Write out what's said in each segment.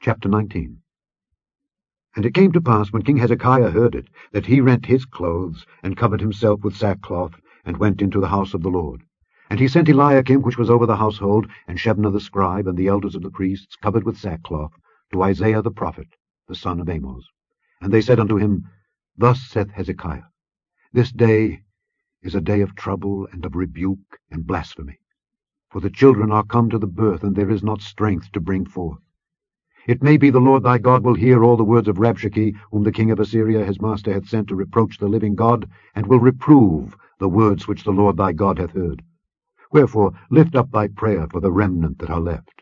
Chapter 19. And it came to pass, when King Hezekiah heard it, that he rent his clothes, and covered himself with sackcloth, and went into the house of the Lord. And he sent Eliakim, which was over the household, and Shebna the scribe, and the elders of the priests, covered with sackcloth, to Isaiah the prophet, the son of Amoz. And they said unto him, Thus saith Hezekiah, This day is a day of trouble, and of rebuke, and blasphemy. For the children are come to the birth, and there is not strength to bring forth. It may be the Lord thy God will hear all the words of Rabshakeh, whom the king of Assyria his master hath sent to reproach the living God, and will reprove the words which the Lord thy God hath heard. Wherefore lift up thy prayer for the remnant that are left.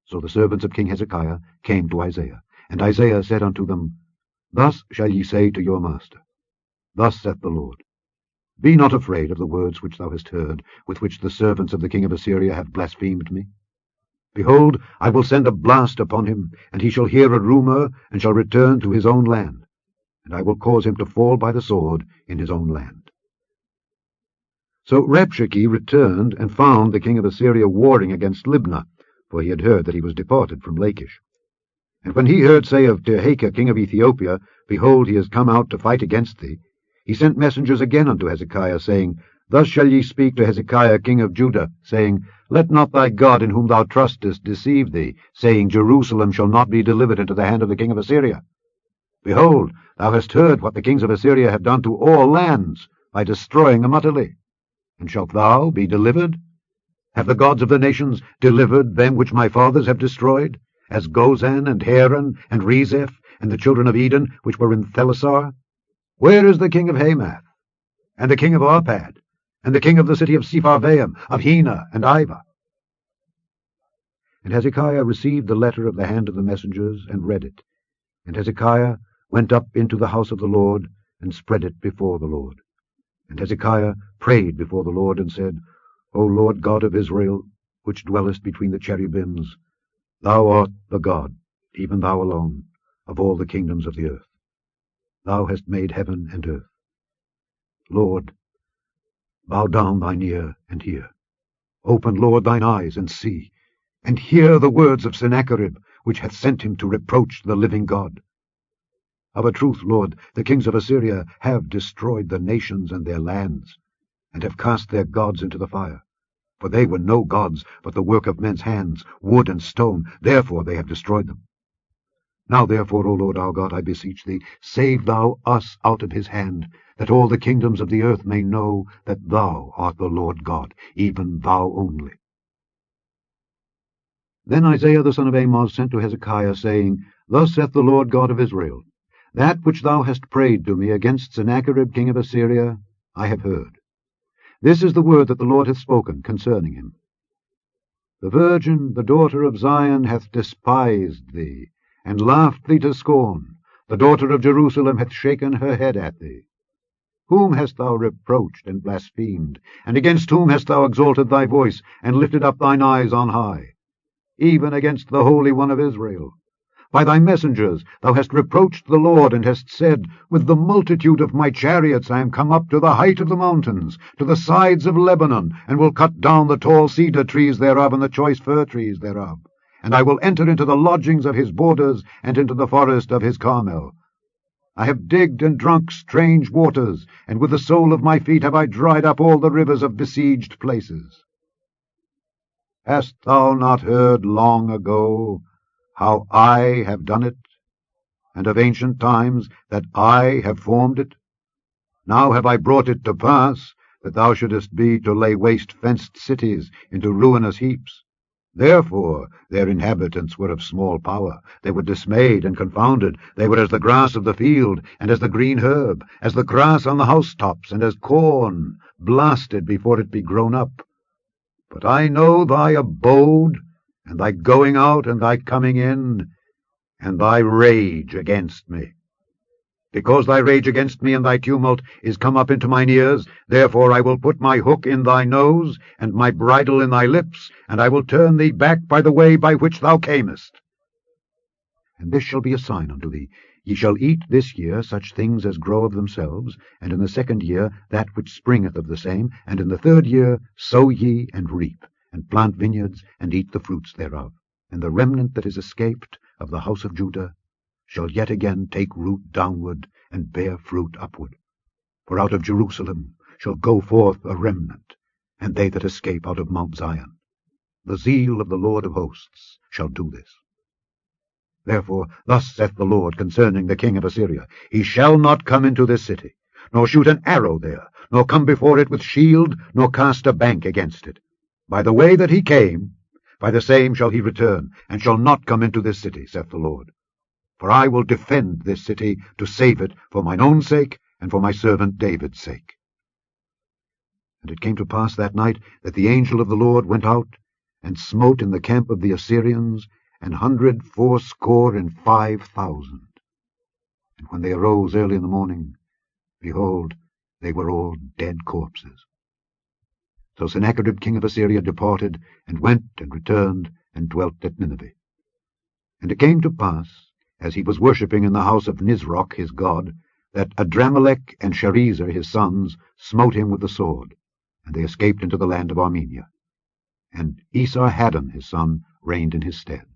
So the servants of King Hezekiah came to Isaiah, and Isaiah said unto them, Thus shall ye say to your master, Thus saith the Lord, Be not afraid of the words which thou hast heard, with which the servants of the king of Assyria have blasphemed me. Behold, I will send a blast upon him, and he shall hear a rumour, and shall return to his own land, and I will cause him to fall by the sword in his own land. So Rabshakeh returned, and found the king of Assyria warring against Libnah, for he had heard that he was departed from Lachish. And when he heard say of Tirhakah king of Ethiopia, Behold, he is come out to fight against thee, he sent messengers again unto Hezekiah, saying, Thus shall ye speak to Hezekiah king of Judah, saying, Let not thy God in whom thou trustest deceive thee, saying, Jerusalem shall not be delivered into the hand of the king of Assyria. Behold, thou hast heard what the kings of Assyria have done to all lands, by destroying them utterly. And shalt thou be delivered? Have the gods of the nations delivered them which my fathers have destroyed, as Gozan, and Haran, and Rezeph, and the children of Eden, which were in Thelasar? Where is the king of Hamath, and the king of Arpad, and the king of the city of Sepharvaim, of Hena and Ivah? And Hezekiah received the letter of the hand of the messengers, and read it. And Hezekiah went up into the house of the Lord, and spread it before the Lord. And Hezekiah prayed before the Lord, and said, O Lord God of Israel, which dwellest between the cherubims, thou art the God, even thou alone, of all the kingdoms of the earth. Thou hast made heaven and earth. Lord, bow down thine ear, and hear. Open, Lord, thine eyes, and see, and hear the words of Sennacherib, which hath sent him to reproach the living God. Of a truth, Lord, the kings of Assyria have destroyed the nations and their lands, and have cast their gods into the fire. For they were no gods, but the work of men's hands, wood and stone, therefore they have destroyed them. Now therefore, O Lord our God, I beseech thee, save thou us out of his hand, that all the kingdoms of the earth may know that thou art the Lord God, even thou only. Then Isaiah the son of Amoz sent to Hezekiah, saying, Thus saith the Lord God of Israel, That which thou hast prayed to me against Sennacherib king of Assyria, I have heard. This is the word that the Lord hath spoken concerning him. The virgin, the daughter of Zion, hath despised thee, and laughed thee to scorn. The daughter of Jerusalem hath shaken her head at thee. Whom hast thou reproached and blasphemed? And against whom hast thou exalted thy voice, and lifted up thine eyes on high? Even against the Holy One of Israel. By thy messengers thou hast reproached the Lord, and hast said, With the multitude of my chariots I am come up to the height of the mountains, to the sides of Lebanon, and will cut down the tall cedar trees thereof, and the choice fir trees thereof. And I will enter into the lodgings of his borders, and into the forest of his Carmel. I have digged and drunk strange waters, and with the sole of my feet have I dried up all the rivers of besieged places. Hast thou not heard long ago how I have done it, and of ancient times that I have formed it? Now have I brought it to pass, that thou shouldest be to lay waste fenced cities into ruinous heaps. Therefore their inhabitants were of small power. They were dismayed and confounded. They were as the grass of the field, and as the green herb, as the grass on the housetops, and as corn blasted before it be grown up. But I know thy abode, and thy going out, and thy coming in, and thy rage against me. Because thy rage against me and thy tumult is come up into mine ears, therefore I will put my hook in thy nose, and my bridle in thy lips, and I will turn thee back by the way by which thou camest. And this shall be a sign unto thee. Ye shall eat this year such things as grow of themselves, and in the second year that which springeth of the same, and in the third year sow ye and reap, and plant vineyards, and eat the fruits thereof. And the remnant that is escaped of the house of Judah shall yet again take root downward and bear fruit upward. For out of Jerusalem shall go forth a remnant, and they that escape out of Mount Zion. The zeal of the Lord of hosts shall do this. Therefore thus saith the Lord concerning the king of Assyria, He shall not come into this city, nor shoot an arrow there, nor come before it with shield, nor cast a bank against it. By the way that he came, by the same shall he return, and shall not come into this city, saith the Lord. For I will defend this city to save it for mine own sake, and for my servant David's sake. And it came to pass that night that the angel of the Lord went out, and smote in the camp of the Assyrians 185,000. And when they arose early in the morning, behold, they were all dead corpses. So Sennacherib king of Assyria departed, and went and returned, and dwelt at Nineveh. And it came to pass, as he was worshipping in the house of Nisroch his god, that Adramelech and Sharezer his sons smote him with the sword, and they escaped into the land of Armenia. And Esarhaddon his son reigned in his stead.